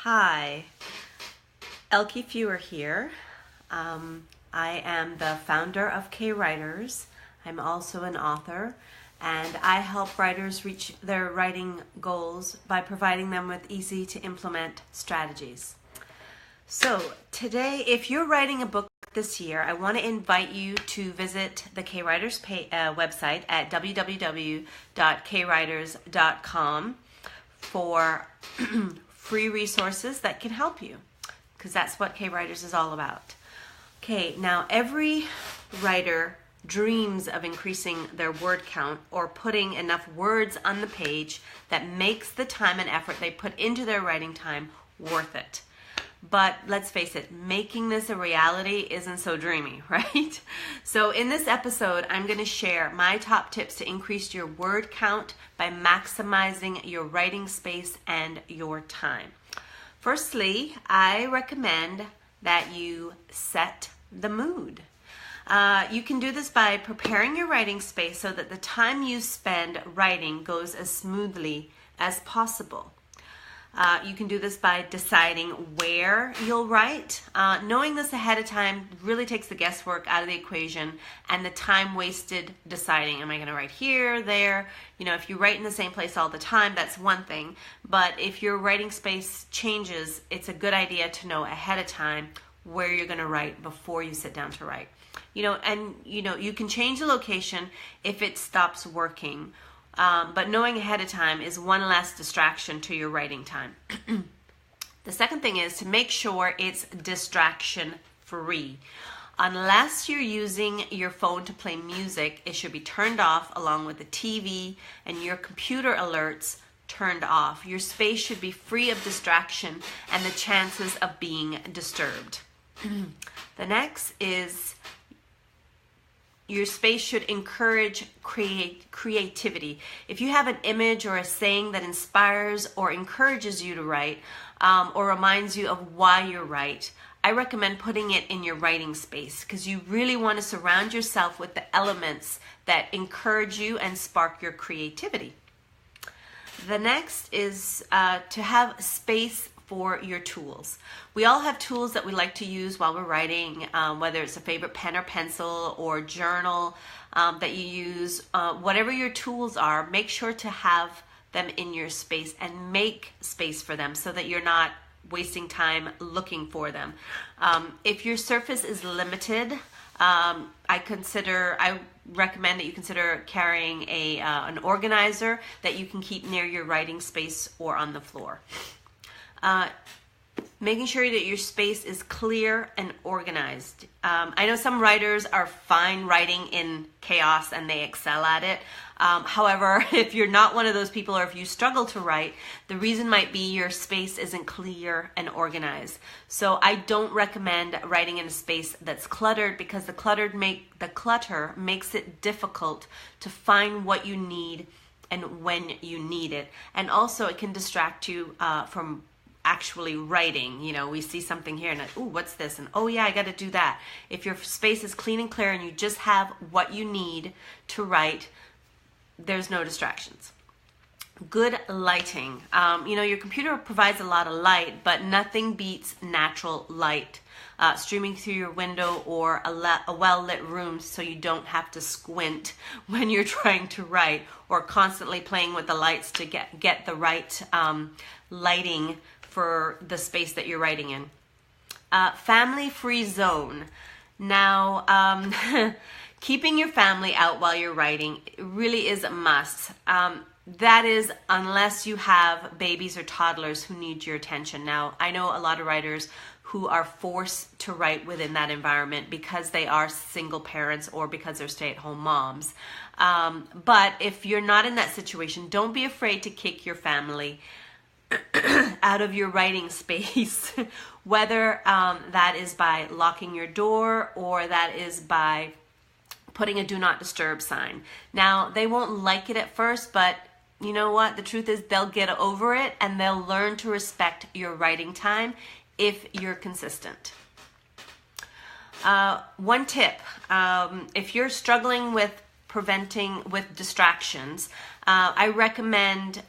Hi, Elke Feuer here. I am the founder of K Writers. I'm also an author, and I help writers reach their writing goals by providing them with easy to implement strategies. So today, if you're writing a book this year, I want to invite you to visit the K Writers website at www.kwriters.com for free resources that can help you, because that's what K Writers is all about. Okay, now every writer dreams of increasing their word count or putting enough words on the page that makes the time and effort they put into their writing time worth it. But let's face it, making this a reality isn't so dreamy, right? So in this episode, I'm going to share my top tips to increase your word count by maximizing your writing space and your time. Firstly, I recommend that you set the mood. You can do this by preparing your writing space so that the time you spend writing goes as smoothly as possible. You can do this by deciding where you'll write. Knowing this ahead of time really takes the guesswork out of the equation and the time wasted deciding, am I going to write here, there? You know, if you write in the same place all the time, that's one thing. But if your writing space changes, it's a good idea to know ahead of time where you're going to write before you sit down to write. You can change the location if it stops working. But knowing ahead of time is one less distraction to your writing time. The second thing is to make sure it's distraction free. Unless you're using your phone to play music, it should be turned off along with the TV and your computer alerts turned off. Your space should be free of distraction and the chances of being disturbed. The next is your space should encourage creativity. If you have an image or a saying that inspires or encourages you to write, or reminds you of why you write, I recommend putting it in your writing space, because you really want to surround yourself with the elements that encourage you and spark your creativity. The next is to have space for your tools. We all have tools that we like to use while we're writing, whether it's a favorite pen or pencil or journal that you use. Whatever your tools are, make sure to have them in your space and make space for them so that you're not wasting time looking for them. If your surface is limited, I recommend that you consider carrying an organizer that you can keep near your writing space or on the floor. Making sure that your space is clear and organized. I know some writers are fine writing in chaos and they excel at it. However, if you're not one of those people, or if you struggle to write, the reason might be your space isn't clear and organized. So I don't recommend writing in a space that's cluttered, because the clutter makes it difficult to find what you need and when you need it. And also it can distract you from actually writing. You know, we see something here and ooh, what's this? And oh yeah, I got to do that. If your space is clean and clear and you just have what you need to write, there's no distractions. Good lighting. Your computer provides a lot of light, but nothing beats natural light. Streaming through your window or a well-lit room so you don't have to squint when you're trying to write, or constantly playing with the lights to get the right lighting for the space that you're writing in. Family-free zone. Now, keeping your family out while you're writing really is a must. That is, unless you have babies or toddlers who need your attention. Now, I know a lot of writers who are forced to write within that environment because they are single parents or because they're stay-at-home moms. But if you're not in that situation, don't be afraid to kick your family out of your writing space, whether that is by locking your door or that is by putting a do not disturb sign. Now, they won't like it at first, but you know what? The truth is they'll get over it and they'll learn to respect your writing time if you're consistent. One tip, if you're struggling with distractions, I recommend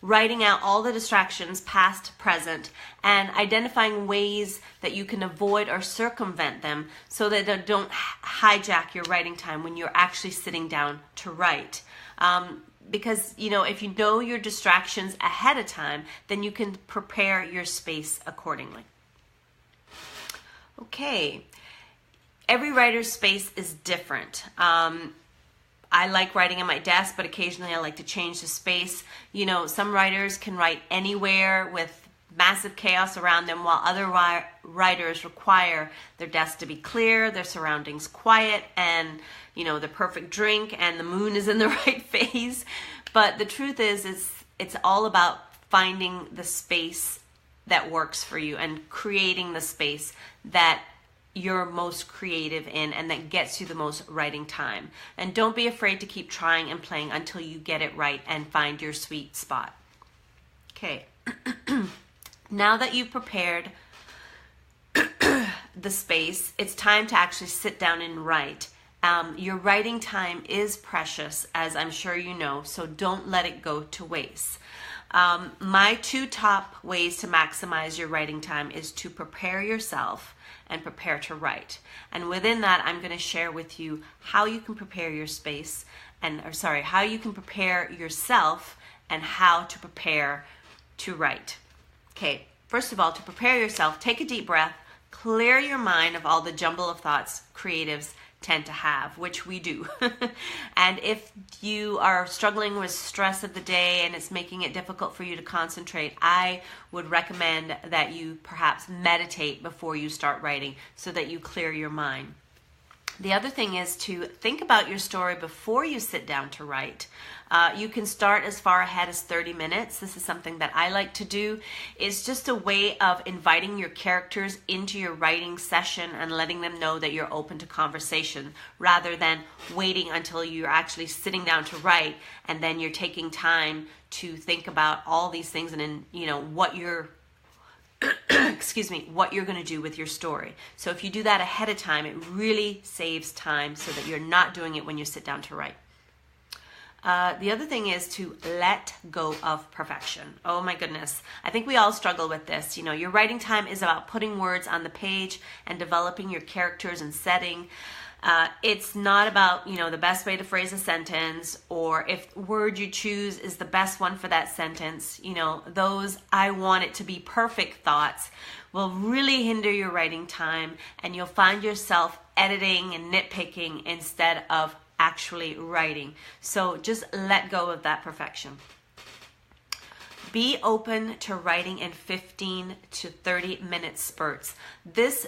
writing out all the distractions, past, present, and identifying ways that you can avoid or circumvent them so that they don't hijack your writing time when you're actually sitting down to write. Because, if you know your distractions ahead of time, then you can prepare your space accordingly. Okay. Every writer's space is different. I like writing at my desk, but occasionally I like to change the space. Some writers can write anywhere with massive chaos around them, while other writers require their desk to be clear, their surroundings quiet, and the perfect drink, and the moon is in the right phase. But the truth is, it's all about finding the space that works for you and creating the space that you're most creative in and that gets you the most writing time. And don't be afraid to keep trying and playing until you get it right and find your sweet spot. Okay. Now that you've prepared the space, it's time to actually sit down and write. Your writing time is precious, as I'm sure you know, so don't let it go to waste. My 2 top ways to maximize your writing time is to prepare yourself and prepare to write. And within that, I'm going to share with you how you can prepare your space how you can prepare yourself and how to prepare to write. Okay, first of all, to prepare yourself, take a deep breath, clear your mind of all the jumble of thoughts creatives tend to have, which we do. And if you are struggling with stress of the day and it's making it difficult for you to concentrate, I would recommend that you perhaps meditate before you start writing so that you clear your mind. The other thing is to think about your story before you sit down to write. You can start as far ahead as 30 minutes. This is something that I like to do. It's just a way of inviting your characters into your writing session and letting them know that you're open to conversation, rather than waiting until you're actually sitting down to write and then you're taking time to think about all these things and then, what you're what you're going to do with your story. So if you do that ahead of time, it really saves time so that you're not doing it when you sit down to write. The other thing is to let go of perfection. Oh my goodness. I think we all struggle with this. Your writing time is about putting words on the page and developing your characters and setting. It's not about, the best way to phrase a sentence, or if word you choose is the best one for that sentence. Those I want it to be perfect thoughts will really hinder your writing time, and you'll find yourself editing and nitpicking instead of actually writing. So just let go of that perfection. Be open to writing in 15 to 30 minute spurts. This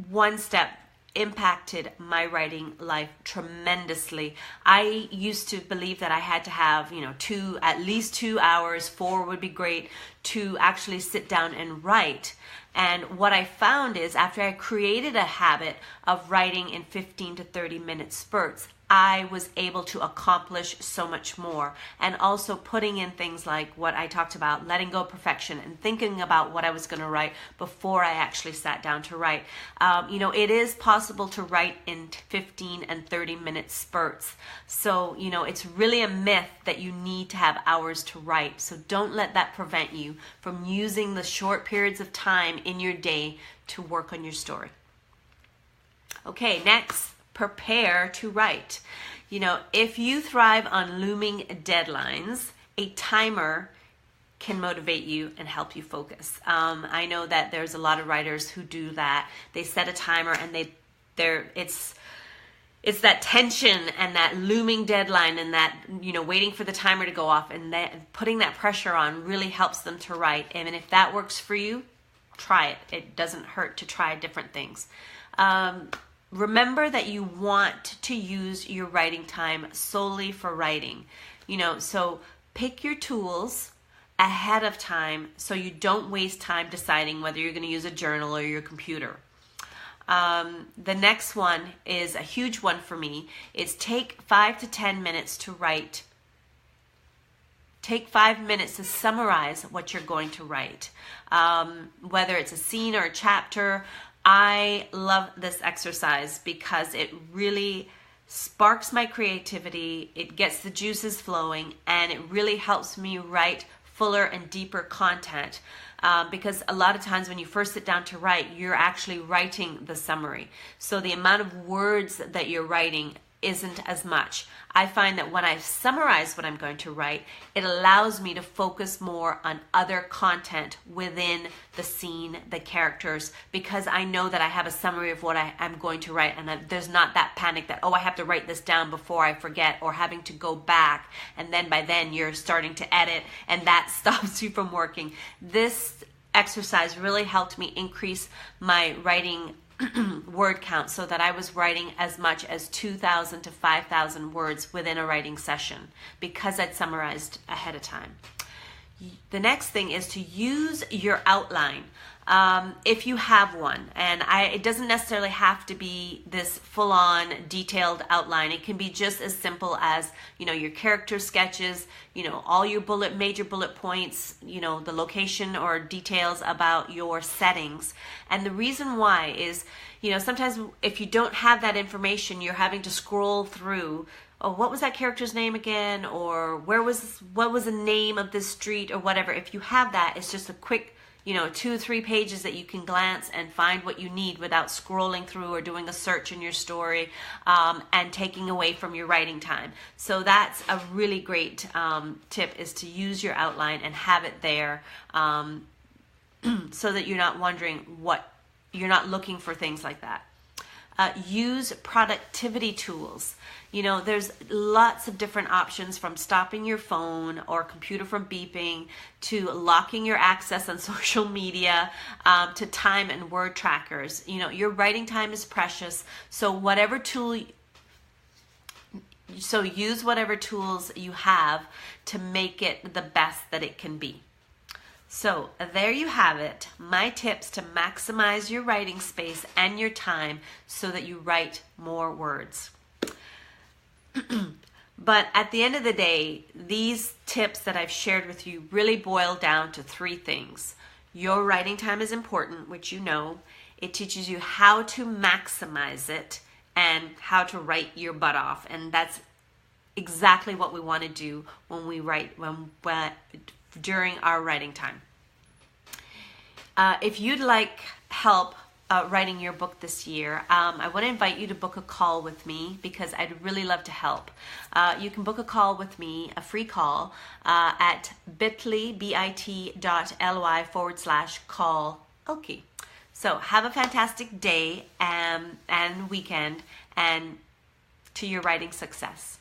one step impacted my writing life tremendously. I used to believe that I had to have, at least 2 hours, 4 would be great, to actually sit down and write. And what I found is, after I created a habit of writing in 15 to 30 minute spurts, I was able to accomplish so much more. And also putting in things like what I talked about, letting go of perfection and thinking about what I was going to write before I actually sat down to write. It is possible to write in 15 and 30 minute spurts. So, it's really a myth that you need to have hours to write. So don't let that prevent you from using the short periods of time in your day to work on your story. Okay, next. Prepare to write. If you thrive on looming deadlines, a timer can motivate you and help you focus. I know that there's a lot of writers who do that. They set a timer and it's that tension and that looming deadline and that, waiting for the timer to go off, and that putting that pressure on really helps them to write. And if that works for you, try it. It doesn't hurt to try different things. Remember that you want to use your writing time solely for writing. So pick your tools ahead of time so you don't waste time deciding whether you're going to use a journal or your computer. The next one is a huge one for me. It's take 5 to 10 minutes to write. Take 5 minutes to summarize what you're going to write. Whether it's a scene or a chapter, I love this exercise because it really sparks my creativity, it gets the juices flowing, and it really helps me write fuller and deeper content. Because a lot of times when you first sit down to write, you're actually writing the summary. So the amount of words that you're writing isn't as much. I find that when I summarize what I'm going to write, it allows me to focus more on other content within the scene, the characters, because I know that I have a summary of what I'm going to write, and there's not that panic that, oh, I have to write this down before I forget, or having to go back, and then by then you're starting to edit, and that stops you from working. This exercise really helped me increase my writing word count, so that I was writing as much as 2,000 to 5,000 words within a writing session because I'd summarized ahead of time. The next thing is to use your outline. If you have one, and it doesn't necessarily have to be this full-on detailed outline. It can be just as simple as, your character sketches, all your major bullet points, the location or details about your settings. And the reason why is, sometimes if you don't have that information, you're having to scroll through, oh, what was that character's name again? Or what was the name of this street or whatever. If you have that, it's just a quick 2 or 3 pages that you can glance and find what you need without scrolling through or doing a search in your story and taking away from your writing time. So that's a really great tip, is to use your outline and have it there so that you're not wondering you're not looking for things like that. Use productivity tools. There's lots of different options, from stopping your phone or computer from beeping to locking your access on social media to time and word trackers. Your writing time is precious, so use whatever tools you have to make it the best that it can be. So there you have it, my tips to maximize your writing space and your time so that you write more words. But at the end of the day, these tips that I've shared with you really boil down to 3 things. Your writing time is important, which you know. It teaches you how to maximize it and how to write your butt off. And that's exactly what we want to do when we write, during our writing time. If you'd like help writing your book this year, I want to invite you to book a call with me, because I'd really love to help. You can book a call with me, a free call, at bit.ly/call Elke. So have a fantastic day and weekend, and to your writing success.